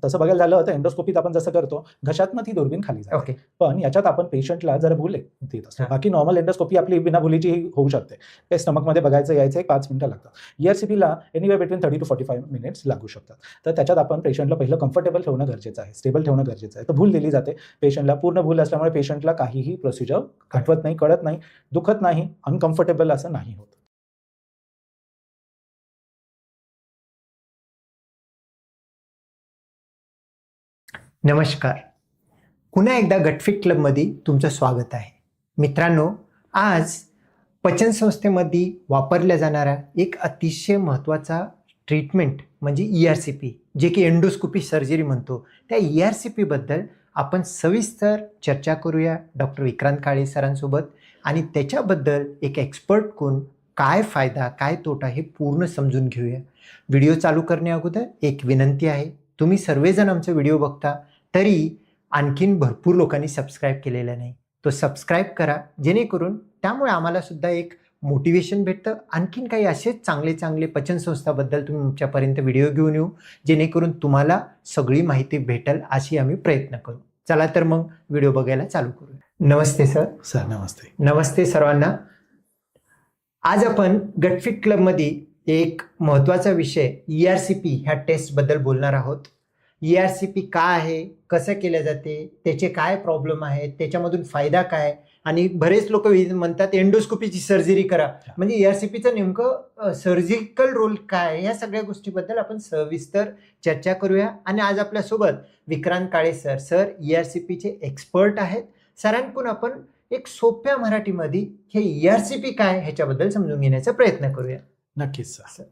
तसं बघायला झालं तर एंडोस्कोपीत आपण जसं करतो घशातनं ती दुर्बीण खाली जाते. ओके. पण याच्यात आपण पेशंटला जर भूल देत असतो. हा. बाकी नॉर्मल एंडोस्कोपी आपली बिना भुलीची होऊ शकते. ते स्टमकमध्ये बघायचं यायचं 5 मिनिटं लागतात. ERCPला एनिवे बिटवीन 30 to 45 मिनिट्स लागू शकतात. तर त्याच्यात आपण पेशंटला पहिलं कम्फर्टेबल ठेवणं गरजेचं आहे, स्टेबल ठेवणं गरजेचं आहे. तर भूल दिली जाते पेशंटला. पूर्ण भूल असल्यामुळे पेशंटला काहीही प्रोसिजर आठवत नाही, कळत नाही, दुखत नाही, अनकम्फर्टेबल असं नाही होत. नमस्कार, पुन्हा एकदा गटफिट क्लबमध्ये तुमचं स्वागत आहे. मित्रांनो, आज पचनसंस्थेमध्ये वापरल्या जाणारा एक अतिशय महत्त्वाचा ट्रीटमेंट म्हणजे ERCP, जे की एंडोस्कोपी सर्जरी म्हणतो. त्या ERCP बद्दल आपण सविस्तर चर्चा करूया डॉक्टर विक्रांत काळे सरांसोबत, आणि त्याच्याबद्दल एक एक्सपर्ट कोण, काय फायदा काय तोटा हे पूर्ण समजून घेऊया. व्हिडिओ चालू करण्या अगोदर एक विनंती आहे, तुम्ही सर्वजण आमचा व्हिडिओ बघता तरी आणखीन भरपूर लोकांनी सबस्क्राईब केलेलं नाही, तो सबस्क्राईब करा, जेणेकरून त्यामुळे आम्हाला सुद्धा एक मोटिवेशन भेटतं. आणखीन काही असेच चांगले चांगले पचनसंस्थाबद्दल तुम्ही तुमच्यापर्यंत व्हिडिओ घेऊन येऊ, जेणेकरून तुम्हाला सगळी माहिती भेटेल अशी आम्ही प्रयत्न करू. चला तर मग व्हिडिओ बघायला चालू करू. नमस्ते सर. सर नमस्ते. नमस्ते सर्वांना. आज आपण गटफिट क्लबमध्ये एक महत्त्वाचा विषय ERCP ह्या टेस्टबद्दल बोलणार आहोत. ERCP काय आहे, कसं केलं जाते, त्याचे काय प्रॉब्लेम आहेत, त्याच्यामधून फायदा काय, आणि बरेच लोक म्हणतात एंडोस्कोपीची सर्जरी करा, म्हणजे ERCPचं नेमकं सर्जिकल रोल काय, या सगळ्या गोष्टीबद्दल आपण सविस्तर चर्चा करूया. आणि आज आपल्यासोबत विक्रांत काळे सर ERCPचे एक्सपर्ट आहेत. सरांकडून आपण एक सोप्या मराठीमध्ये हे ERCP काय ह्याच्याबद्दल समजून घेण्याचा प्रयत्न करूया. नक्कीच सर.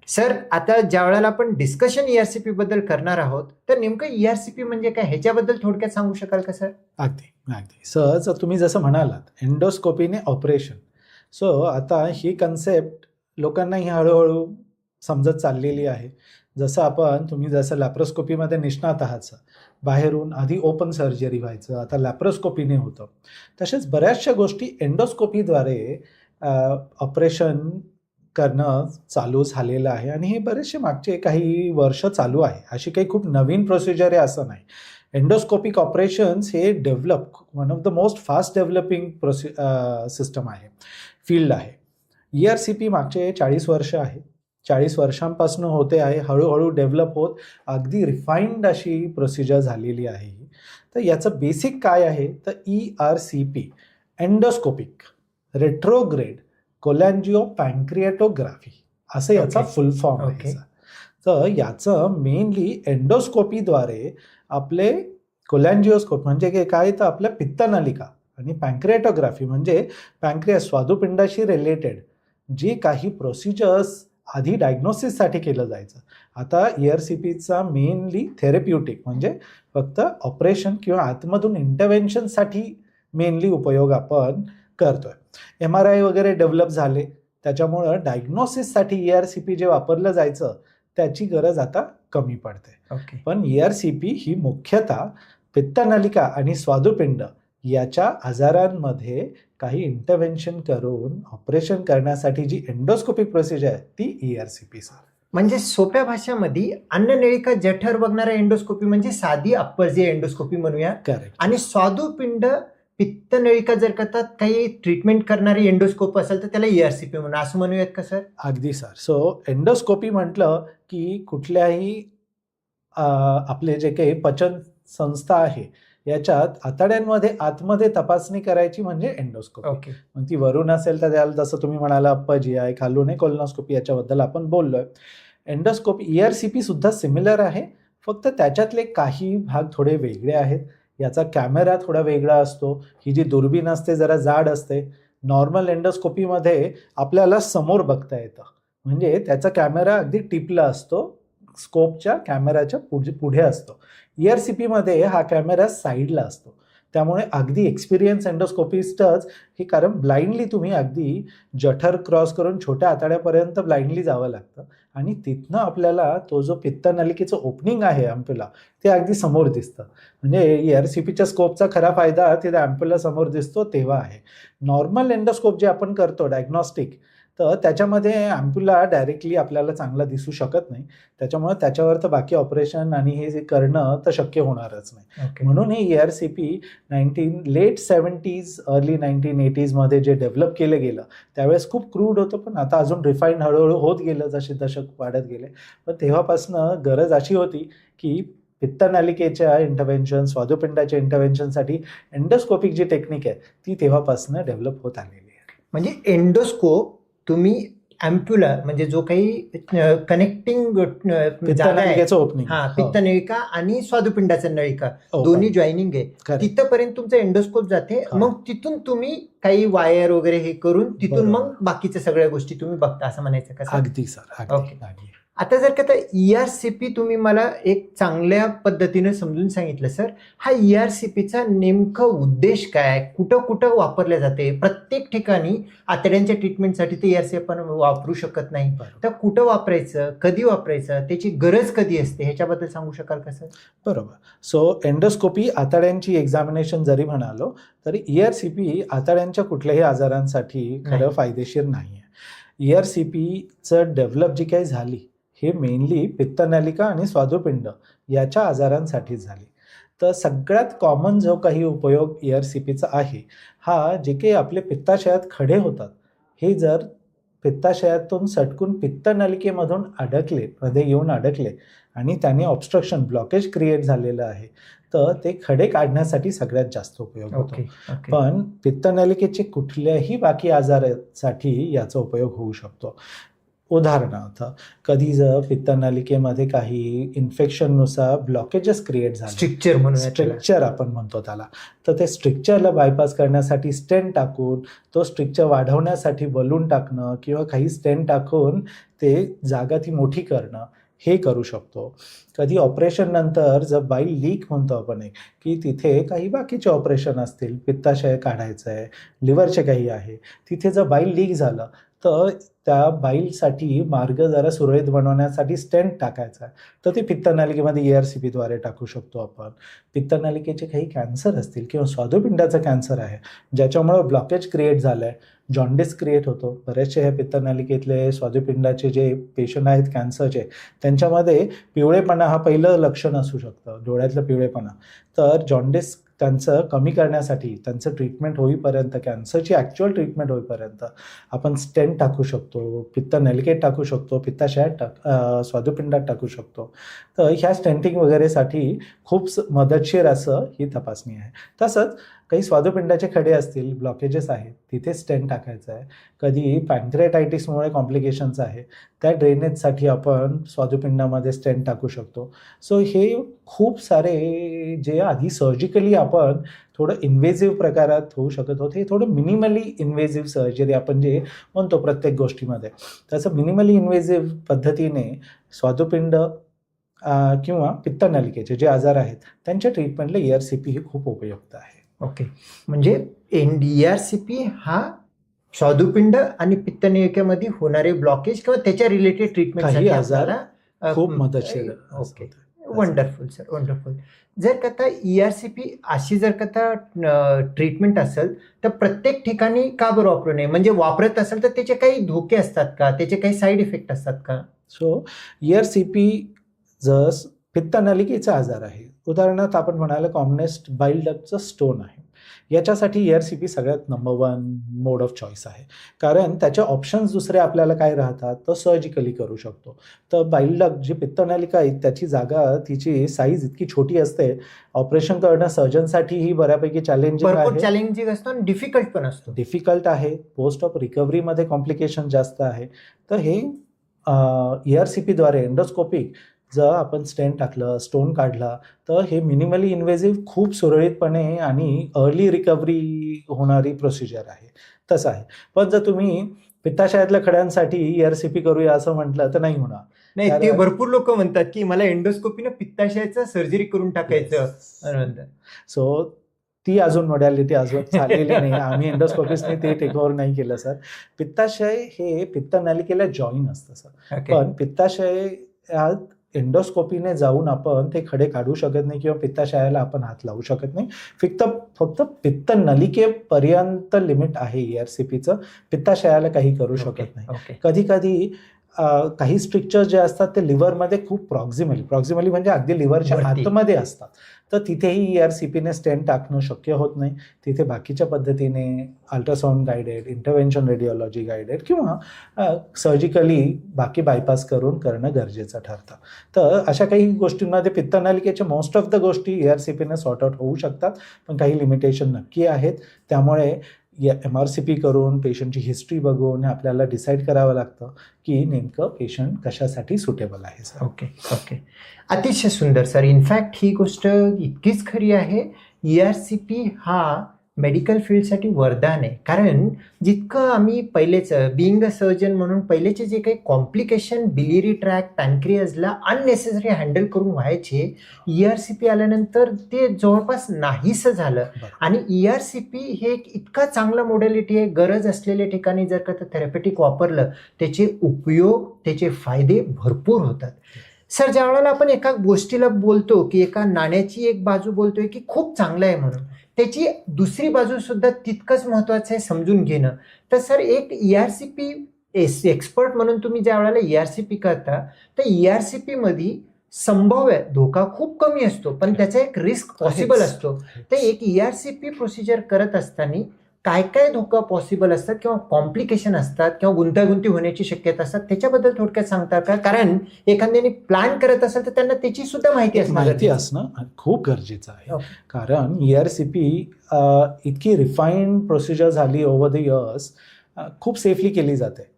सर, आता ज्या वेळेला आपण डिस्कशन ERCP बद्दल करणार आहोत, तर नेमकं ERCP म्हणजे काय ह्याच्याबद्दल थोडक्यात सांगू शकाल का सर? अगदी सर, तुम्ही जसं म्हणालात एंडोस्कोपीने ऑपरेशन, सो आता ही कन्सेप्ट लोकांना ही हळूहळू समजत चाललेली आहे. जसं तुम्ही जसं लॅप्रोस्कोपीमध्ये निष्णात आहात सर, बाहेरून आधी ओपन सर्जरी व्हायचं, आता लॅप्रोस्कोपीने होतं. तसेच बऱ्याचशा गोष्टी एंडोस्कोपीद्वारे ऑपरेशन करणं चालू झालेलं आहे, आणि हे बरेचसे मागचे काही वर्ष चालू आहे. अशी काही खूप नवीन प्रोसिजर आहे असं नाही. एंडोस्कोपिक ऑपरेशन्स हे one of the most fast developing system आहे, फील्ड आहे. ERCP मागचे 40 वर्ष आहे, 40 वर्षांपासून होते आहे, हळूहळू डेव्हलप होत अगदी रिफाईंड अशी प्रोसिजर झालेली आहे. तर याचं बेसिक काय आहे तर ERCP, एंडोस्कोपिक रेट्रोग्रेड कोलॅन्जिओ पॅन्क्रिएटोग्राफी असं याचा फुल फॉर्म आहे. तर याचं मेनली एंडोस्कोपीद्वारे आपले कोलॅन्जिओस्कोप म्हणजे काय तर आपल्या पित्तनलिका, आणि पॅन्क्रिएटोग्राफी म्हणजे पॅन्क्रियास स्वादुपिंडाशी रिलेटेड जी काही प्रोसिजर्स आधी डायग्नोसिससाठी केलं जायचं. आता ERCPचा मेनली थेरप्युटिक म्हणजे फक्त ऑपरेशन किंवा आतमधून इंटरव्हेन्शनसाठी मेनली उपयोग आपण करतोय. MRI वगैरे डेव्हलप झाले, त्याच्यामुळं डायग्नोसिससाठी ERCP जे वापरलं जायचं त्याची गरज आता कमी पडते. पण ERCP ही मुख्यतः पित्तनलिका आणि स्वादुपिंड याच्या आजारांमध्ये काही इंटरव्हेन्शन करून ऑपरेशन करण्यासाठी जी एंडोस्कोपिक प्रोसिजर आहे ती ERCP सर. म्हणजे सोप्या भाषेमध्ये अन्ननलिका जठर बघणारा एंडोस्कोपी म्हणजे साधी अप्पर जे एंडोस्कोपी म्हणूया. करेक्ट. आणि स्वादुपिंड पित्तनलिका जर करतात काही ट्रीटमेंट करणारी एंडोस्कोप असेल तर त्याला ERCP म्हणून असं म्हणूयात का सर? अगदी सर. सो एंडोस्कोपी म्हटलं की कुठल्याही आपले जे काही पचन संस्था आहे याच्यात आतड्यांमध्ये आतमध्ये तपासणी करायची म्हणजे एंडोस्कोपी. मग ती वरून असेल तर त्याला जसं तुम्ही म्हणाला अप्पर GI, खालून कोलोनोस्कोपी, याच्याबद्दल आपण बोललोय. एंडोस्कोपी ERCP सुद्धा सिमिलर आहे, फक्त त्याच्यातले काही भाग थोडे वेगळे आहेत. याचा कॅमेरा थोडा वेगळा असतो, ही जी दुर्बीण असते जरा जाड असते. नॉर्मल एंडोस्कोपीमध्ये आपल्याला समोर बघता येतं, म्हणजे त्याचा कॅमेरा अगदी टिपला असतो, स्कोपच्या कॅमेराच्या पुढे असतो. ERCPमध्ये हा कॅमेरा साईडला असतो. त्यामुळे अगदी एक्सपिरियन्स एंडोस्कोपिस्टच हे, कारण ब्लाइंडली तुम्ही अगदी जठर क्रॉस करून छोट्या आतड्यापर्यंत ब्लाइंडली जावं लागतं, आणि तिथनं आपल्याला तो जो पित्तनलिकेचं ओपनिंग आहे अँप्युला ते अगदी समोर दिसतं. म्हणजे ERCPच्या स्कोपचा खरा फायदा तिथे अँप्युला समोर दिसतो तेव्हा आहे. नॉर्मल एंडोस्कोप जे आपण करतो डायग्नॉस्टिक तर त्याच्यामध्ये अँप्युला डायरेक्टली आपल्याला चांगला दिसू शकत नाही, त्याच्यामुळे त्याच्यावर तर बाकी ऑपरेशन आणि हे जे करणं तर शक्य होणारच नाही. ओके. म्हणून हे ERCP late 70s early 1980s मध्ये जे डेव्हलप केलं गेलं त्यावेळेस खूप क्रूड होतं, पण आता अजून रिफाईंड हळूहळू होत गेलं जसे दशक वाढत गेले. पण तेव्हापासनं गरज अशी होती की पित्तनलिकेच्या इंटरव्हेन्शन, स्वादुपिंडाच्या इंटरव्हेन्शनसाठी एंडोस्कोपिक जी टेक्निक आहे ती तेव्हापासून डेव्हलप होत आलेली आहे. म्हणजे एंडोस्कोप तुम्ही अँप्युला म्हणजे जो काही कनेक्टिंग जागा आहे, पित्तनलिकेचं ओपनिंग, हा पित्तनलिका आणि स्वादुपिंडाचा नलिका हो, दोन्ही जॉईनिंग आहे, correct. तिथपर्यंत तुमचं एंडोस्कोप जाते. हा. मग तिथून तुम्ही काही वायर वगैरे हे करून तिथून बरोबर. मग बाकीच्या सगळ्या गोष्टी तुम्ही बघता असं म्हणायचं का सर? अगदी सर, Okay. अगदी. आता जर का ERCP तुम्ही मला एक चांगल्या पद्धतीने समजून सांगितलं सर, हा ERCPचा नेमका उद्देश काय, कुठं कुठं वापरले जाते? प्रत्येक ठिकाणी आतड्यांच्या ट्रीटमेंटसाठी ते ERCP आपण वापरू शकत नाही, बरोबर. तर कुठं वापरायचं, कधी वापरायचं, त्याची गरज कधी असते, ह्याच्याबद्दल सांगू शकाल का सर? बरोबर. सो एंडोस्कोपी आतड्यांची एक्झामिनेशन जरी म्हणालो तरी ERCP आतड्यांच्या कुठल्याही आजारांसाठी खरं नाही. फायदेशीर नाही आहे. ERCPचं डेव्हलप जी काही झाली हे मेनली पित्तनलिका आणि स्वादुपिंड याच्या आजारांसाठी झाली. तर सगळ्यात कॉमन जो काही उपयोग ERCPचा आहे हा जे काही आपले पित्ताशयात खडे होतात हे जर पित्ताशयातून सटकून पित्तनलिकेमधून मध्ये येऊन अडकले आणि त्याने ऑब्स्ट्रक्शन ब्लॉकेज क्रिएट झालेलं आहे तर ते खडे काढण्यासाठी सगळ्यात जास्त उपयोग होतो. पण पित्तनलिकेचे कुठल्याही बाकी आजारासाठी याचा उपयोग होऊ शकतो. उदाहरणार्थ कधी जर पित्तनलिकेमध्ये काही इन्फेक्शननुसार ब्लॉकेजेस क्रिएट झाले, स्ट्रिक्चर म्हणून स्ट्रिक्चर आपण म्हणतो त्याला, तर ते स्ट्रिक्चरला बायपास करण्यासाठी स्टेंट टाकून तो स्ट्रिक्चर वाढवण्यासाठी बलून टाकणं किंवा काही स्टेंट टाकून ते जागा ती मोठी करणं हे करू शकतो. कधी ऑपरेशन नंतर जर बाईल लीक म्हणतो आपण एक की तिथे काही बाकीचे ऑपरेशन असतील, पित्ताशय काढायचं आहे, लिव्हरचे काही आहे, तिथे जर बाईल लीक झालं तर त्या बाईलसाठी मार्ग जरा सुरळीत बनवण्यासाठी स्टेंट टाकायचा आहे तर ते पित्तनलिकेमध्ये ERCPद्वारे टाकू शकतो आपण. पित्तनलिकेचे काही कॅन्सर असतील किंवा स्वादुपिंडाचा कॅन्सर आहे ज्याच्यामुळे ब्लॉकेज क्रिएट झालं आहे, जॉन्डिस क्रिएट होतो. बरेचसे हे पित्तनलिकेतले स्वादुपिंडाचे जे पेशंट आहेत कॅन्सरचे त्यांच्यामध्ये पिवळेपणा हा पहिलं लक्षण असू शकतं, डोळ्यातलं पिवळेपणा. तर जॉन्डिस त्यांचं कमी करण्यासाठी त्यांचं ट्रीटमेंट होईपर्यंत, कॅन्सरची ॲक्च्युअल ट्रीटमेंट होईपर्यंत आपण स्टेंट टाकू शकतो, पित्तनलिकेत टाकू शकतो, पित्ताशयात स्वादुपिंडात टाकू शकतो. तर ह्या स्टेंटिंग वगैरेसाठी खूप मदतशीर असं ही तपासणी आहे. तसंच काही स्वादुपिंडाचे खडे असतील, ब्लॉकेजेस आहेत, तिथे स्टेंट टाकायचं आहे. कधी पॅन्क्रियाटायटिसमुळे कॉम्प्लिकेशन्स आहे त्या ड्रेनेजसाठी आपण स्वादुपिंडामध्ये स्टेंट टाकू शकतो. सो हे खूप सारे जे आधी सर्जिकली आपण थोडं इन्व्हेजिव्ह प्रकारात होऊ शकत होते, हे थोडं मिनिमली इन्व्हेजिव्ह सर्जरी आपण जे म्हणतो प्रत्येक गोष्टीमध्ये, तसं मिनिमली इन्व्हेजिव्ह पद्धतीने स्वादुपिंड किंवा पित्तनलिकेचे जे आजार आहेत त्यांच्या ट्रीटमेंटला ERCP ही खूप उपयुक्त आहे. ओके. म्हणजे ERCP हा स्वादुपिंड आणि पित्तनलिकेमध्ये होणारे ब्लॉकेज किंवा त्याच्या रिलेटेड ट्रीटमेंट आजार खूप मदतशीर. Okay, wonderful sir, wonderful. जर का आता ERCP अशी जर का आता ट्रीटमेंट असेल तर प्रत्येक ठिकाणी का बरं वापरू नये? म्हणजे वापरत असेल तर त्याचे काही धोके असतात का, त्याचे काही साईड इफेक्ट असतात का? सो ERCP जर पित्तनलिकेचा आजार आहे, उदाहरणार्थ आपण म्हणाले कॉमनेस्ट बाईल डक्टचं स्टोन आहे, याच्यासाठी ERCP सगळ्यात नंबर 1 मोड ऑफ चॉईस आहे. कारण त्याचे ऑप्शन्स दुसरे आपल्याला काय राहतात तर सर्जिकली करू शकतो. तर बाईल डक्ट जी पित्तनलिका आहे त्याची जागा, तिची साईज इतकी छोटी असते, ऑपरेशन करणं सर्जनसाठी ही बऱ्यापैकी चॅलेंजिंग असतो आणि डिफिकल्ट पण असतो. डिफिकल्ट आहे. पोस्ट ऑफ रिकव्हरीमध्ये कॉम्प्लिकेशन जास्त आहे. तर हे ERCPद्वारे एंडोस्कोपिक जर आपण स्टेंट टाकलं, स्टोन काढला तर हे मिनिमली इन्व्हेजिव्ह खूप सुरळीतपणे आणि अर्ली रिकव्हरी होणारी प्रोसिजर आहे. तसं आहे. पण जर तुम्ही पित्ताशयातल्या खड्यांसाठी ERCP करूया असं म्हटलं तर नाही होणार. नाही, ते भरपूर लोक म्हणतात की मला एंडोस्कोपीनं पित्ताशयाचं सर्जरी करून टाकायचं. सो ती अजून मॉडॅलिटी अजून झालेली नाही. आम्ही एंडोस्कोपिस्टने ते टेक ओव्हर नाही केलं सर. पित्ताशय हे पित्तनलिकेला जॉईन असतं सर. पण पित्ताशयात एंडोस्कोपीने जाऊन आपण ते खडे काढू शकत नाही किंवा पित्ताशयाला आपण हात लावू शकत नाही. फक्त पित्त नलिकेपर्यंत लिमिट आहे ERCPचं. पित्ताशयाला काही करू शकत नाही. ओके. कधी कधी काही स्ट्रिक्चर्स जे असतात ते लिव्हरमध्ये खूप प्रॉक्झिमली म्हणजे अगदी लिव्हरच्या वरती. आतमध्ये असतात, तर तिथेही ERCPने स्टेंट टाकणं शक्य होत नाही. तिथे बाकीच्या पद्धतीने ultrasound guided, intervention radiology guided किंवा सर्जिकली बाकी बायपास करणं गरजेचं ठरतं. तर अशा काही गोष्टींमध्ये पित्तनलिकेच्या मोस्ट ऑफ द गोष्टी ERCPने सॉर्ट आउट होऊ शकतात, पण काही लिमिटेशन नक्की आहेत. त्यामुळे MRCP करून पेशंटची हिस्ट्री बघून आपल्याला डिसाईड करावं लागतं की नेमकं पेशंट कशासाठी सुटेबल आहे. Sir okay. अतिशय सुंदर सर. इनफॅक्ट ही गोष्ट इतकीच खरी आहे. ERCP हा मेडिकल फील्डसाठी वरदान आहे. कारण जितकं आम्ही पहिलेच बिईंग अ सर्जन म्हणून पहिलेचे जे काही कॉम्प्लिकेशन बिलिरी ट्रॅक पॅनक्रियाजला अननेसेसरी हँडल करून व्हायचे, ERCP आल्यानंतर ते जवळपास नाहीसं झालं. आणि ERCP हे एक इतका चांगला मोडॅलिटी आहे. गरज असलेल्या ठिकाणी जर का थेरपेटिक वापरलं, त्याचे उपयोग, त्याचे फायदे भरपूर होतात. सर, ज्या वेळेला आपण एका गोष्टीला बोलतो की एका नाण्याची एक बाजू बोलतोय की खूप चांगलं आहे म्हणून, त्याची दुसरी बाजू सुद्धा तितकंच महत्वाचं आहे समजून घेणं. तर सर, एक ERCP एक्सपर्ट म्हणून तुम्ही ज्या वेळेला ERCP करता, तर ERCP मध्ये संभाव्य धोका खूप कमी असतो, पण त्याचा एक रिस्क पॉसिबल असतो. तर एक ERCP प्रोसिजर करत असताना काय काय धोका पॉसिबल असतात किंवा कॉम्प्लिकेशन असतात किंवा गुंतागुंती होण्याची शक्यता असतात, त्याच्याबद्दल थोडक्यात सांगता का? कारण एखाद्याने प्लॅन करत असेल तर त्यांना त्याची सुद्धा माहिती असणं खूप गरजेचं आहे. कारण ERCP इतकी रिफाईंड प्रोसिजर झाली ओव्हर द इयर्स, खूप सेफली केली जाते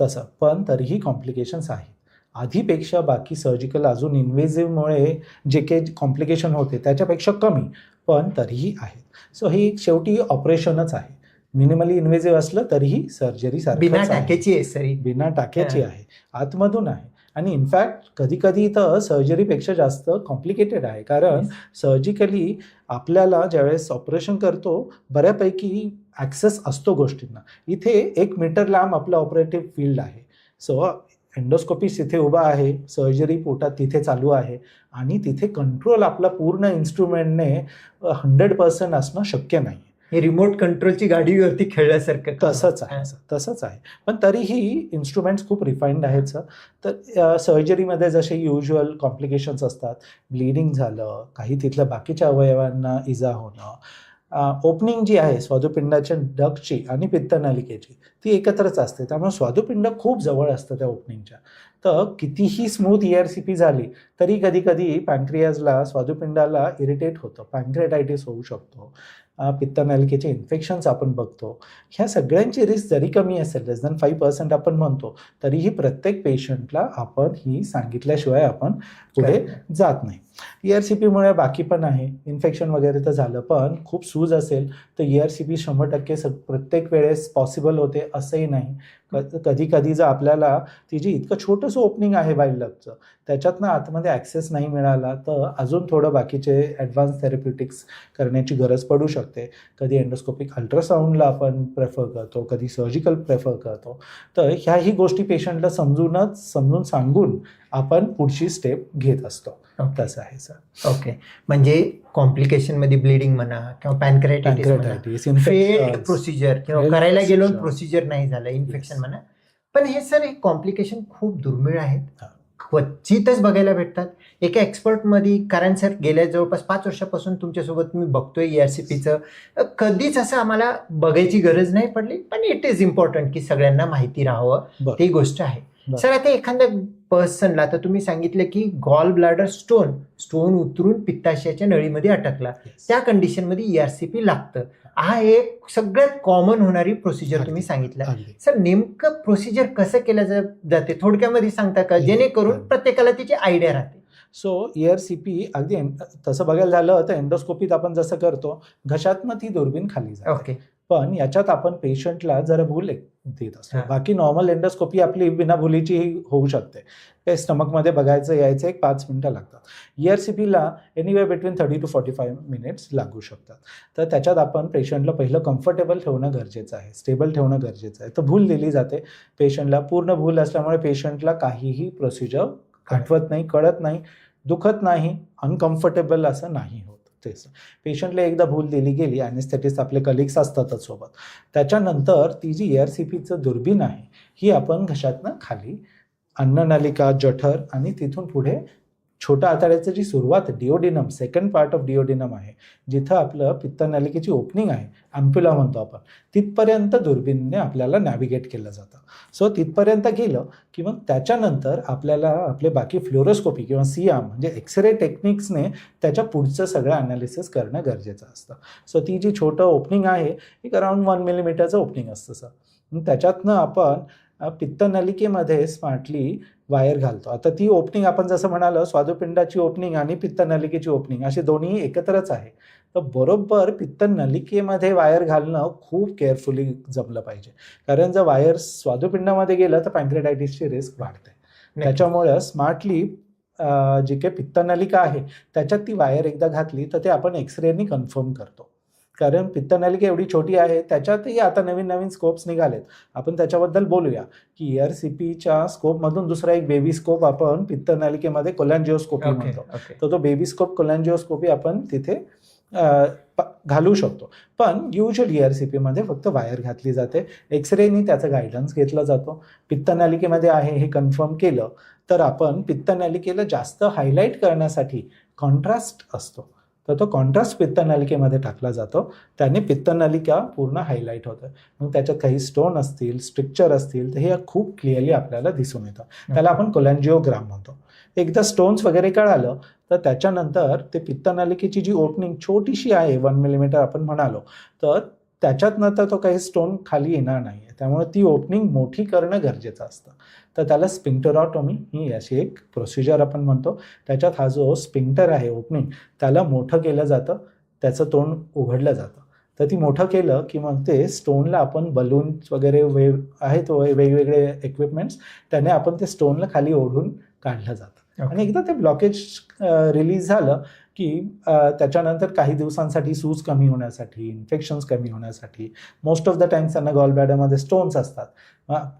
तसं, पण तरीही कॉम्प्लिकेशन्स आहेत. आधीपेक्षा बाकी सर्जिकल अजून इन्व्हेजिव्हमुळे जे काही कॉम्प्लिकेशन होते त्याच्यापेक्षा कमी, पण तरीही आहेत. सो ही शेवटी ऑपरेशनच आहे. मिनिमली इन्व्हेजिव्ह असलं तरीही सर्जरी बिना टाक्याची आहे, आतमधून आहे. आणि इनफॅक्ट कधी कधी तर सर्जरीपेक्षा जास्त कॉम्प्लिकेटेड आहे. कारण सर्जिकली आपल्याला ज्यावेळेस ऑपरेशन करतो बऱ्यापैकी ॲक्सेस असतो गोष्टींना. इथे 1 मीटर लांब आपलं ऑपरेटिव्ह फील्ड आहे. सो एंडोस्कोपिस्ट तिथे उभा आहे, सर्जरी पोटात तिथे चालू आहे आणि तिथे कंट्रोल आपला पूर्ण इन्स्ट्रुमेंटने 100% असणं शक्य नाही. हे रिमोट कंट्रोलची गाडीवरती खेळल्यासारखं तसंच आहे. पण तरीही इन्स्ट्रुमेंट्स खूप रिफाईंड आहेत सर. तर सर्जरीमध्ये जसे युज्युअल कॉम्प्लिकेशन्स असतात, ब्लिडिंग झालं, काही तिथल्या बाकीच्या अवयवांना इजा होणं, ओपनिंग जी आहे स्वादुपिंडाच्या डक्टची आणि पित्तनलिकेची ती एकत्रच असते, त्यामुळे स्वादुपिंड खूप जवळ असतं त्या ओपनिंगच्या. तर कितीही स्मूथ ERCP झाली तरी कधी कधी पॅनक्रियाजला स्वादुपिंडाला इरिटेट होतं, पॅनक्रियाटायटिस होऊ शकतो, पित्तनलिकेचे इन्फेक्शन्स आपण बघतो. ह्या सगळ्यांची रिस्क जरी कमी असेल, लेस दॅन 5% आपण म्हणतो, तरीही प्रत्येक पेशंटला आपण ही सांगितल्याशिवाय आपण पुढे जात नाही. ERCPमुळे बाकी पण आहे, इन्फेक्शन वगैरे तर झालं, पण खूप सूज असेल तर ERCP 100% प्रत्येक वेळेस पॉसिबल होते असंही नाही. कधी कधी जर आपल्याला ती जी इतकं छोटंसं ओपनिंग आहे बाईल डक्टचं त्याच्यातनं आतमध्ये ॲक्सेस नाही मिळाला तर अजून थोडं बाकीचे ॲडव्हान्स थेरप्युटिक्स करण्याची गरज पडू शकते. कधी एंडोस्कोपिक अल्ट्रासाऊंडला आपण प्रेफर करतो, कधी सर्जिकल प्रेफर करतो. तर ह्याही गोष्टी पेशंटला समजून सांगून आपण पुढची स्टेप घेत असतो. तसं आहे सर. ओके. म्हणजे कॉम्प्लिकेशन मध्ये ब्लिडिंग म्हणा किंवा पॅनक्रियाटायटिस, प्रोसिजर किंवा करायला गेलो प्रोसिजर नाही झालं, इन्फेक्शन म्हणा. पण हे सर, हे कॉम्प्लिकेशन खूप दुर्मिळ आहेत, क्वचितच बघायला भेटतात एका एक्सपर्टमध्ये. कारण सर, गेल्या जवळपास 5 वर्षापासून तुमच्यासोबत मी बघतोय ERCPचं. कधीच असं आम्हाला बघायची गरज नाही पडली, पण इट इज इम्पॉर्टंट की सगळ्यांना माहिती राहावं, ती गोष्ट आहे. सर, आता एखाद्या पर्सनला, आता तुम्ही सांगितलं की गॉल ब्लॅडर स्टोन उतरून पित्ताशयाच्या नळीमध्ये अटकला, त्या कंडिशनमध्ये ERCP लागतं. हा एक सगळ्यात कॉमन होणारी प्रोसिजर तुम्ही सांगितलं. सर, नेमकं प्रोसिजर कसं केलं जाते थोडक्यामध्ये सांगता का, जेणेकरून प्रत्येकाला तिची आयडिया राहते? सो ERCP अगदी तसं बघायला झालं तर एंडोस्कोपीत आपण जसं करतो घशातनं ती दुर्बीण खाली जाते. ओके. पण याच्यात आपण पेशंटला जरा भूल देत असतो. बाकी नॉर्मल एंडोस्कोपी आपली बिना भुलीची होऊ शकते. ते स्टमकमध्ये बघायचं यायचं 5 मिनिटं लागतात. ERCPला एनिवे बिटवीन 30 to 45 मिनिट्स लागू शकतात. तर त्याच्यात आपण पेशंटला पहिलं कम्फर्टेबल ठेवणं गरजेचं आहे, स्टेबल ठेवणं गरजेचं आहे. तर भूल दिली जाते पेशंटला. पूर्ण भूल असल्यामुळे पेशंटला काहीही प्रोसिजर आठवत नाही, कळत नाही, दुखत नाही, अनकम्फर्टेबल असं नाही होत. तेच पेशंटला एकदा भूल दिली गेली, ॲनेस्थेटिस्ट आपले कलिग्स असतातच सोबत, त्याच्यानंतर ती जी ERCPचं दुर्बीण आहे ही आपण घशातनं खाली अन्ननलिका, जठर आणि तिथून पुढे छोट्या आतड्याची जी सुरुवात duodenum, second part of duodenum आहे, जिथं आपलं पित्तनलिकेची ओपनिंग आहे, अँप्युला म्हणतो आपण, तिथपर्यंत दुर्बीणने आपल्याला नॅव्हिगेट केलं जातं. सो तिथपर्यंत गेलं की मग त्याच्यानंतर आपल्याला आपले बाकी फ्लोरोस्कोपी किंवा सियाम म्हणजे एक्सरे टेक्निक्सने त्याच्या पुढचं सगळं ॲनालिसिस करणं गरजेचं असतं. सो ती जी छोटं ओपनिंग आहे एक अराउंड 1 मिलीमीटरचं ओपनिंग असतं सर. त्याच्यातनं आपण पित्तनलिकेमध्ये स्मार्टली वायर घालतो. आता ती ओपनिंग आपण जसं म्हणालो स्वादुपिंडाची ओपनिंग आणि पित्तनलिकेची ओपनिंग अशी दोन्ही एकत्रच आहे. तर बरोबर पित्तनलिकेमध्ये वायर घालणं खूप केअरफुली जमलं पाहिजे, कारण जर वायर स्वादुपिंडामध्ये गेलं तर पॅन्क्रियाटायटिसची रिस्क वाढते. त्याच्यामुळे स्मार्टली जी काही पित्तनलिका आहे त्याच्यात ती वायर एकदा घातली तर ते आपण एक्सरेनी कन्फर्म करतो, कारण पित्तनलिका एवढी छोटी आहे. त्याच्यातही आता नवीन नवीन स्कोप्स निघालेत, आपण त्याच्याबद्दल बोलूया की ERCPच्या स्कोपमधून दुसरा एक बेबी स्कोप आपण पित्तनलिकेमध्ये कोलॅन्जिओस्कोपी म्हणतो. तर तो बेबी स्कोप कोलॅन्जिओस्कोपी आपण तिथे घालू शकतो. पण युजली ERCPमध्ये फक्त वायर घातली जाते, एक्सरेनी त्याचा गायडन्स घेतला जातो. पित्तनलिकेमध्ये आहे हे कन्फर्म केलं तर आपण पित्तनलिकेला जास्त हायलाईट करण्यासाठी कॉन्ट्रास्ट असतो, तर तो कॉन्ट्रास्ट पित्तनलिकेमध्ये टाकला जातो, त्याने पित्तनलिका पूर्ण हायलाईट होतं. मग त्याच्यात काही स्टोन असतील, स्ट्रिक्चर असतील तर हे खूप क्लिअरली आपल्याला दिसून येतं. त्याला आपण कोलॅन्जिओग्राम म्हणतो. एकदा स्टोन्स वगैरे कळालं तर त्याच्यानंतर ते पित्तनलिकेची जी ओपनिंग छोटीशी आहे 1 मिलीमीटर आपण म्हणालो, तर त्याच्यात नंतर तो काही स्टोन खाली येणार नाही आहे, त्यामुळे ती ओपनिंग मोठी करणं गरजेचं असतं. तर त्याला स्पिंक्टरॉटॉमी ही अशी एक प्रोसिजर आपण म्हणतो. त्याच्यात हा जो स्पिंक्टर आहे ओपनिंग त्याला मोठं केलं जातं, त्याचं तोंड उघडलं जातं. तर ती मोठं केलं की मग ते स्टोनला आपण बलून्स वगैरे आहेत वेगवेगळे इक्विपमेंट्स, त्याने आपण ते स्टोनला खाली ओढून काढलं जातं. आणि एकदा ते ब्लॉकेज रिलीज झालं की त्याच्यानंतर काही दिवसांसाठी सूज कमी होण्यासाठी, इन्फेक्शन्स कमी होण्यासाठी, मोस्ट ऑफ द टाइम्स त्यांना गॉल ब्लॅडरमध्ये स्टोन्स असतात,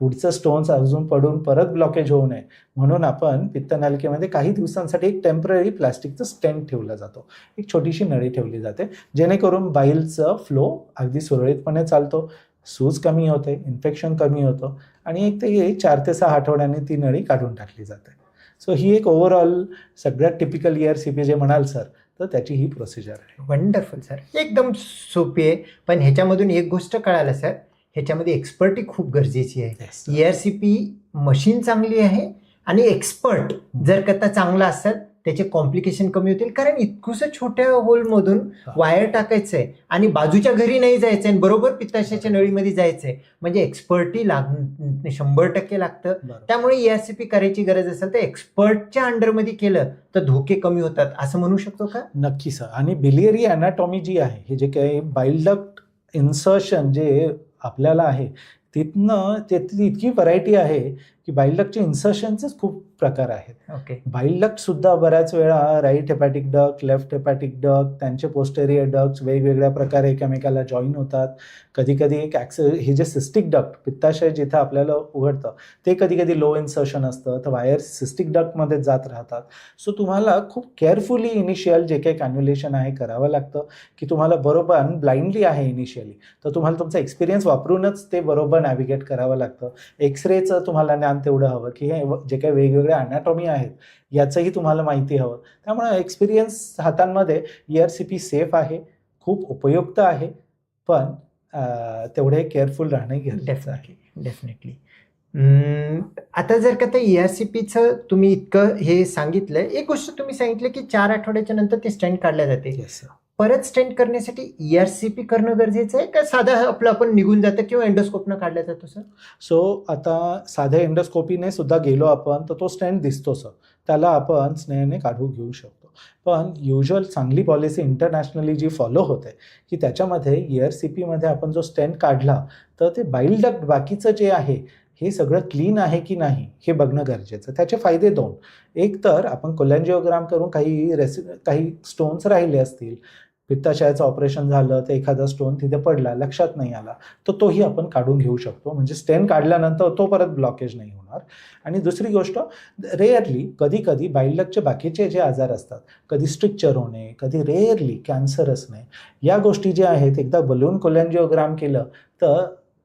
पुढचं स्टोन्स अजून पडून परत ब्लॉकेज होऊ नये म्हणून आपण पित्तनलिकेमध्ये काही दिवसांसाठी एक टेम्पररी प्लास्टिकचं स्टेंट ठेवला जातो, एक छोटीशी नळी ठेवली जाते, जेणेकरून बाईलचं फ्लो अगदी सुरळीतपणे चालतो, सूज कमी होते, इन्फेक्शन कमी होतं आणि एक ते 4 ते 6 आठवड्यांनी ती नळी काढून टाकली जाते. सो ही एक ओव्हरऑल सगळ्यात टिपिकल ERCP जे म्हणाल सर, तर त्याची ही प्रोसिजर आहे. वंडरफुल सर, एकदम सोपी आहे. पण ह्याच्यामधून एक गोष्ट कळालं सर, ह्याच्यामध्ये एक्सपर्टी खूप गरजेची आहे. ERCP मशीन चांगली आहे आणि एक्सपर्ट जर करता चांगला असेल त्याचे कॉम्प्लिकेशन कमी होतील, कारण इतकुसं छोट्या होलमधून वायर टाकायचं आहे आणि बाजूच्या घरी नाही जायचं आहे, बरोबर पित्ताशयाच्या नळीमध्ये जायचं आहे, म्हणजे एक्सपर्टी 100% लागतं. त्यामुळे ERCP करायची गरज असेल तर एक्सपर्टच्या अंडरमध्ये केलं तर धोके कमी होतात असं म्हणू शकतो का? नक्की सर. आणि बिलियरी अॅनाटॉमी जी आहे, हे जे काही बाईल डक्ट इन्सर्शन जे आपल्याला आहे तिथनं त्यातली इतकी व्हरायटी आहे की बाईल डक्टचे इन्सर्शनचेच खूप प्रकार आहेत. बाईल डक्ट सुद्धा बऱ्याच वेळा राईट हेपॅटिक डक्ट, लेफ्ट हेपॅटिक डक्ट, त्यांचे पोस्टेरियर डक्ट्स वेगवेगळ्या प्रकारे एकमेकाला जॉईन होतात. कधी कधी एक हे जे सिस्टिक डक्ट पित्ताशय जिथं आपल्याला उघडतं ते कधी कधी लो इन्सर्शन असतं, तर वायर सिस्टिक डक्टमध्ये जात राहतात. सो तुम्हाला खूप केअरफुली इनिशियल जे काही कॅन्युलेशन आहे करावं लागतं की तुम्हाला बरोबर ब्लाइंडली आहे इनिशियली, तर तुम्हाला तुमचा एक्सपिरियन्स वापरूनच ते बरोबर नॅव्हिगेट करावं लागतं. एक्सरेचं तुम्हाला ज्ञान तेवढं हवं की हे जे काही वेगवेगळ्या अॅनाटॉमी आहेत याचंही तुम्हाला माहिती हवं. त्यामुळे एक्सपिरियन्स हातांमध्ये ERCP सेफ आहे, खूप उपयुक्त आहे, पण तेवढे केअरफुल राहणं गरजेचं आहे. डेफिनेटली. आता जर का ते ERCPचं तुम्ही इतकं हे सांगितलं, एक गोष्ट तुम्ही सांगितलं की 4 आठवड्याच्या नंतर ते स्टेंट काढल्या जाते. परत स्टेंट करण्यासाठी ERCP करणं गरजेचं आहे का साधा आपलं आपण निघून जातं किंवा एंडोस्कोपनं काढला जातो सर? सो आता साध्या एंडोस्कोपीने सुद्धा गेलो आपण तर तो स्टेंट दिसतो सर, त्याला आपण स्नेहाने काढू घेऊ शकतो. पण युज्युअल चांगली पॉलिसी इंटरनॅशनली जी फॉलो होते की त्याच्यामध्ये ERCPमध्ये आपण जो स्टेंट काढला तर ते बाईल डक्ट बाकीचं जे आहे हे सगळं क्लीन आहे की नाही हे बघणं गरजेचं. त्याचे फायदे 2. एक तर आपण कोलॅन्जिओग्राम करून काही स्टोन्स राहिले असतील पित्ताशयाचं ऑपरेशन झालं तर एखादा स्टोन तिथे पडला, लक्षात नाही आला, तर तोही आपण काढून घेऊ शकतो. म्हणजे स्टेन काढल्यानंतर तो परत ब्लॉकेज नाही होणार. आणि दुसरी गोष्ट, रेअरली कधी कधी बाईल डक्टचे बाकीचे जे आजार असतात, कधी स्ट्रिक्चर होणे, कधी रेअरली कॅन्सर असणे, या गोष्टी ज्या आहेत एकदा बलून कोलॅन्जिओग्राम केलं तर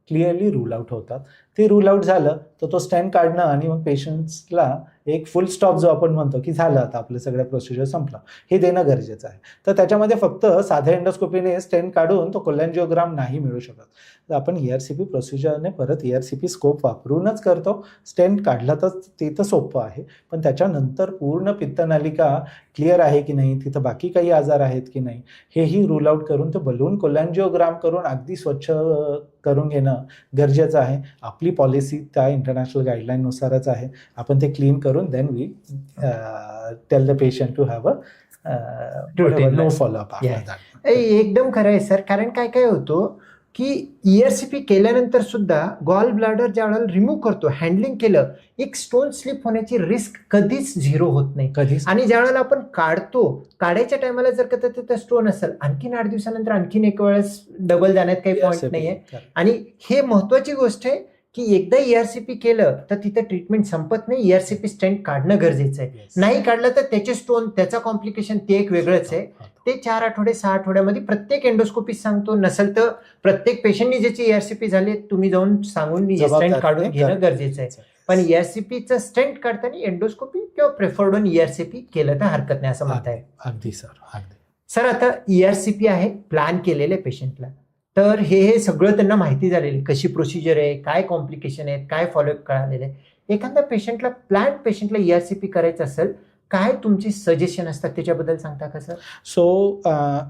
क्लिअरली रूल आउट होतात. ते रूल आउट झालं तर तो स्टेन काढणं आणि मग पेशंट्सला एक फुल स्टॉप जो आपण म्हणतो की झालं आता आपलं सगळ्या प्रोसिजर संपलं, हे देणं गरजेचं आहे. तर त्याच्यामध्ये फक्त साध्या एंडोस्कोपीने स्टेन काढून तो कोलॅन्जिओग्राम नाही मिळू शकत. तर आपण ERCP प्रोसिजरने परत ERCP स्कोप वापरूनच करतो. स्टेन काढला तर ते तर सोपं आहे, पण त्याच्यानंतर पूर्ण पित्तनलिका क्लिअर आहे की नाही, तिथं बाकी काही आजार आहेत की नाही, हेही रूल आउट करून ते बलून कोलॅन्जिओग्राम करून अगदी स्वच्छ करून घेणं गरजेचं आहे. आपली पॉलिसी त्या इंटरनॅशनल गाईडलाईननुसारच आहे. आपण ते क्लीन करून then we tell the patient to have no follow up after that. एकदम खरं आहे सर. कारण काय काय होतं की ERCP केल्यानंतर सुद्धा गॉल ब्लॅडर ज्या वेळेला रिमूव्ह करतो, हँडलिंग केलं, एक स्टोन स्लिप होण्याची रिस्क कधीच झिरो होत नाही. कधीच. आणि ज्या वेळेला आपण काढायच्या टायमाला जर का तिथं स्टोन असेल, आणखीन 8 दिवसानंतर आणखीन एक वेळेस डबल जाण्यात काही पॉईंट नाहीये. आणि हे महत्वाची गोष्ट आहे की एकदा ERCP केलं तर तिथं ट्रीटमेंट संपत नाही. ERCP स्टेंट काढणं गरजेचं आहे. नाही काढलं तर त्याचे स्टोन, त्याचा कॉम्प्लिकेशन ते एक वेगळंच आहे. ते 4 आठवडे 6 आठवड्यामध्ये प्रत्येक एंडोस्कोपी सांगतो. नसेल तर प्रत्येक पेशंटनी ज्याची ERCP झाली तुम्ही जाऊन सांगून स्टेंट काढून घेणं गरजेचं आहे. पण ERCPचं स्टेंट काढताना एंडोस्कोपी किंवा प्रेफर्ड ऑन ERCP केलं तर हरकत नाही असं म्हणताय. अगदी सर, अगदी. सर आता ERCP आहे, प्लॅन केलेलं आहे पेशंटला, तर हे सगळं त्यांना माहिती झालेली, कशी प्रोसिजर आहे, काय कॉम्प्लिकेशन आहेत, काय फॉलोअप कळालेलं आहे. एखाद्या पेशंटला ERCP करायचं असेल, काय तुमची सजेशन असतात त्याच्याबद्दल सांगता का सर? सो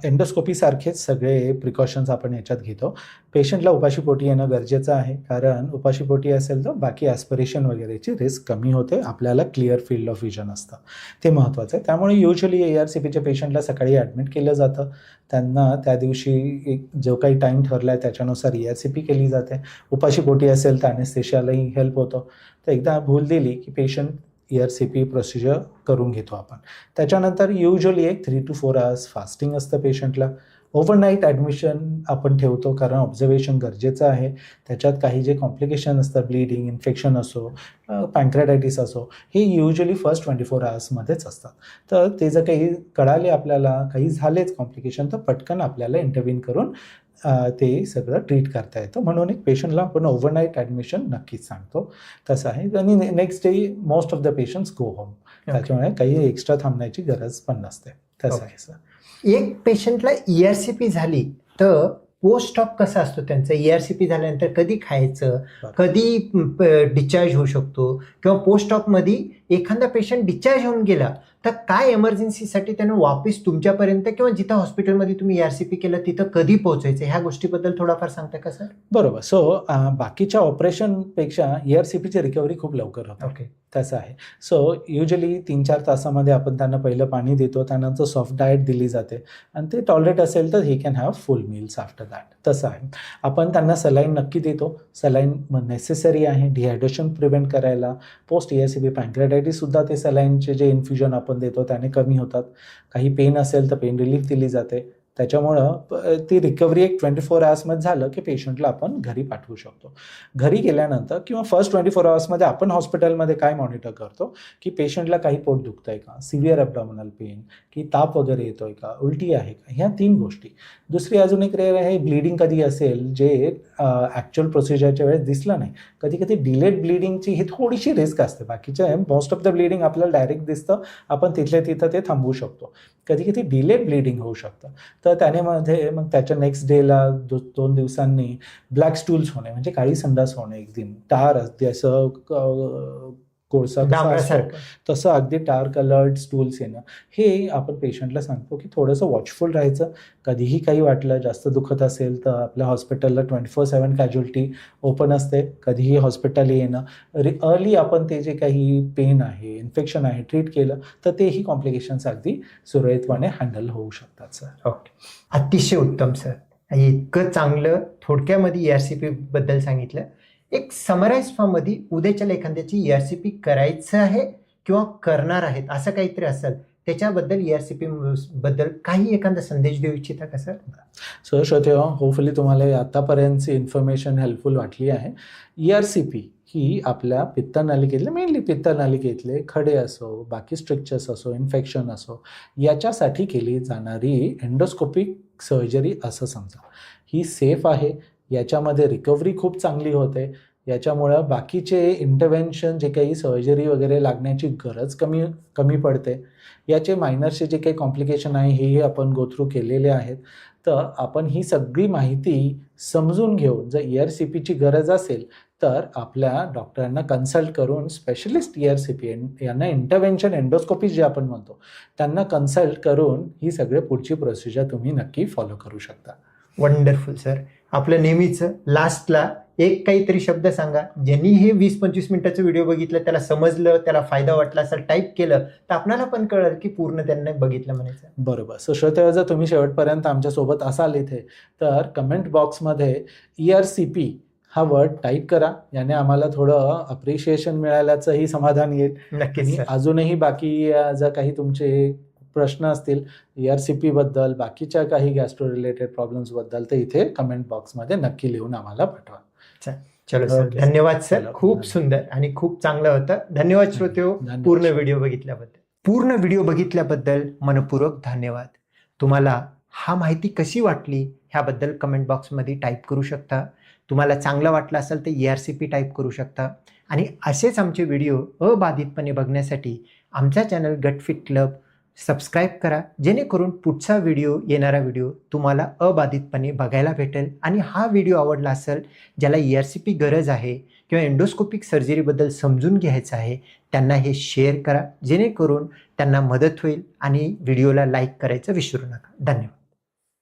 एंडोस्कोपी सारखेच सगळे प्रिकॉशन्स आपण याच्यात घेतो. पेशंटला उपाशीपोटी येणं गरजेचं आहे, कारण उपाशीपोटी असेल तर बाकी ॲस्पिरेशन वगैरेची रिस्क कमी होते, आपल्याला क्लिअर फील्ड ऑफ विजन असतं, ते महत्त्वाचं आहे. त्यामुळे युजली ERCPच्या पेशंटला सकाळी ॲडमिट केलं जातं. त्यांना त्या दिवशी एक जो काही टाईम ठरला आहे त्याच्यानुसार ERCP केली जाते. उपाशीपोटी असेल तर ॲनेस्थेशियालाही हेल्प होतं. तर एकदा भूल दिली की पेशंट ERCP प्रोसिजर करून घेतो आपण. त्याच्यानंतर युजली एक 3 to 4 आवर्स फास्टिंग असतं पेशंटला. ओव्हरनाईट ॲडमिशन आपण ठेवतो, कारण ऑब्झर्वेशन गरजेचं आहे. त्याच्यात काही जे कॉम्प्लिकेशन असतात, ब्लिडिंग, इन्फेक्शन असो, पँक्रेटायटिस असो, हे युजली फर्स्ट 24 आवर्समध्येच असतात. तर ते जर काही कळाले आपल्याला, काही झालेच कॉम्प्लिकेशन, तर पटकन आपल्याला इंटरव्हीन करून ते सगळं ट्रीट करता येतं. म्हणून एक पेशंटला आपण ओव्हरनाईट ॲडमिशन नक्कीच सांगतो. तसं आहे. आणि next day most of the patients go home. त्याच्यामुळे काही एक्स्ट्रा थांबण्याची गरज पण नसते. तसं आहे सर. एक पेशंटला ERCP झाली तर पोस्ट ऑप कसा असतो त्यांचा? ERCP झाल्यानंतर कधी खायचं, कधी डिस्चार्ज होऊ शकतो, किंवा पोस्ट ऑप मध्ये एखादा पेशंट डिस्चार्ज होऊन गेला तर काय इमर्जन्सीसाठी त्यानं वापस तुमच्यापर्यंत किंवा जिथं हॉस्पिटलमध्ये तुम्ही ERCP केलं तिथं कधी पोहोचायचं, ह्या गोष्टीबद्दल थोडाफार सांगता का सर? बरोबर. सो बाकीच्या ऑपरेशनपेक्षा ERCPची रिकव्हरी खूप लवकर होते. ओके. तसं आहे. सो युजली 3-4 तासामध्ये आपण त्यांना पहिलं पाणी देतो, त्यानंतर सॉफ्ट डाएट दिली जाते, आणि ते टॉलरेट असेल तर he can have full meals after that. तसं आहे. आपण त्यांना सलाईन नक्की देतो. सलाईन नेसेसरी आहे डिहायड्रेशन प्रिव्हेंट करायला. पोस्ट ERCP पँक्रेटायटिससुद्धा ते सलाईनचे जे इन्फ्युजन आपण देतो त्याने कमी होतात. काही पेन असेल तर पेन रिलीफ दिली जाते. त्याच्यामुळं ती रिकव्हरी एक 24 आवर्समध्ये झालं की पेशंटला आपण घरी पाठवू शकतो. घरी गेल्यानंतर किंवा फर्स्ट 24 आवर्समध्ये आपण हॉस्पिटलमध्ये काय मॉनिटर करतो की पेशंटला काही पोट दुखतं आहे का, सिव्हिअर ॲब्डॉमिनल पेन, की ताप वगैरे येतो आहे का, उलटी आहे का, ह्या 3 गोष्टी. दुसरी अजून एक रेअर आहे ब्लिडिंग कधी असेल, जे ॲक्च्युअल प्रोसिजरच्या वेळेस दिसलं नाही. कधी कधी डिलेड ब्लिडिंगची ही थोडीशी रिस्क असते. बाकीच्या मोस्ट ऑफ द ब्लिडिंग आपल्याला डायरेक्ट दिसतं, आपण तिथल्या तिथं ते थांबवू शकतो. कधी कधी डिलेड ब्लिडिंग होऊ शकतं, तर त्याने मध्ये मग त्याच्या नेक्स्ट डेला 2 दिवसांनी ब्लॅक स्टूल्स होणे, म्हणजे काळी संडास होणे, एक दिन टार अगदी असं कोळसा तसं अगदी डार्क कलर्ड स्टूल्स येणं, हे आपण पेशंटला सांगतो की थोडंसं वॉचफुल राहायचं. कधीही काही वाटलं, जास्त दुखत असेल तर आपल्या हॉस्पिटलला 24/7 कॅज्युअल्टी ओपन असते. कधीही हॉस्पिटल येणं, अर्ली आपण ते जे काही पेन आहे, इन्फेक्शन आहे ट्रीट केलं तर तेही कॉम्प्लिकेशन्स अगदी सुरळीतपणे हँडल होऊ शकतात सर. ओके. अतिशय उत्तम सर. इतकं चांगलं थोडक्यामध्ये ERCP बद्दल सांगितलं. एक समराईज फॉर्ममध्ये उद्याच्या एखाद्याची ERCP करायचं आहे किंवा करणार आहेत असं काहीतरी असेल त्याच्याबद्दल ERCP बद्दल काही एखादा संदेश देऊ इच्छिता का सर? सो श्रोते होपफुली तुम्हाला आतापर्यंतची इन्फॉर्मेशन हेल्पफुल वाटली आहे. ERCP ही आपल्या पित्तनलिकेतले मेनली पित्तनलिकेतले खडे असो, बाकी स्ट्रिक्चर्स असो, इन्फेक्शन असो, याच्यासाठी केली जाणारी एंडोस्कोपिक सर्जरी असं समजा. ही सेफ आहे, याच्यामध्ये रिकव्हरी खूप चांगली होते, याच्यामुळं बाकीचे इंटरव्हेन्शन जे काही सर्जरी वगैरे लागण्याची गरज कमी पडते. याचे मायनरचे जे काही कॉम्प्लिकेशन आहे हेही आपण गो थ्रू केलेले आहेत. तर आपण ही सगळी माहिती समजून घेऊन जर ERCPची गरज असेल तर आपल्या डॉक्टरांना कन्सल्ट करून स्पेशलिस्ट ERCP यांना इंटरव्हेन्शन एंडोस्कोपी जे आपण म्हणतो त्यांना कन्सल्ट करून ही सगळे पुढची प्रोसिजर तुम्ही नक्की फॉलो करू शकता. Wonderful sir. आपलं नेहमीचं लास्टला एक काहीतरी शब्द सांगा, ज्यांनी हे 20-25 मिनिटाचं व्हिडिओ बघितलं, त्याला समजलं, त्याला फायदा वाटला असेल, टाईप केलं तर आपल्याला पण कळलं की पूर्ण त्यांनी बघितलं म्हणायचं. बरोबर. सो श्रोते जर तुम्ही शेवटपर्यंत आमच्यासोबत असाल इथे तर कमेंट बॉक्समध्ये ERCP हा वर्ड टाईप करा. याने आम्हाला थोडं अप्रिशिएशन मिळाल्याचंही समाधान येईल. नक्कीच आणि सर. अजूनही बाकी जर काही तुमचे प्रश्न असतील ERCP बद्दल, बाकीच्या काही गॅस्ट्रो रिलेटेड प्रॉब्लेम्स बद्दल तर इथे कमेंट बॉक्समध्ये नक्की लिहून आम्हाला पाठवा. चलो सर, ओके. धन्यवाद सर. चलो, खूप धन्यवाद. सुंदर आणि खूप चांगलं होतं. धन्यवाद श्रोतेहो, धन्यवाद. पूर्ण व्हिडिओ बघितल्याबद्दल मनपूर्वक धन्यवाद. तुम्हाला हा माहिती कशी वाटली ह्याबद्दल कमेंट बॉक्समध्ये टाईप करू शकता. तुम्हाला चांगलं वाटलं असेल तर ERCP टाईप करू शकता. आणि असेच आमचे व्हिडिओ अबाधितपणे बघण्यासाठी आमचा चॅनल गटफिट क्लब सबस्क्राईब करा, जेणेकरून पुढचा येणारा व्हिडिओ तुम्हाला अबाधितपणे बघायला भेटेल. आणि हा व्हिडिओ आवडला असेल, ज्याला ERCP गरज आहे किंवा एंडोस्कोपिक सर्जरीबद्दल समजून घ्यायचं आहे, त्यांना हे शेअर करा, जेणेकरून त्यांना मदत होईल. आणि व्हिडिओला लाईक करायचं विसरू नका. धन्यवाद.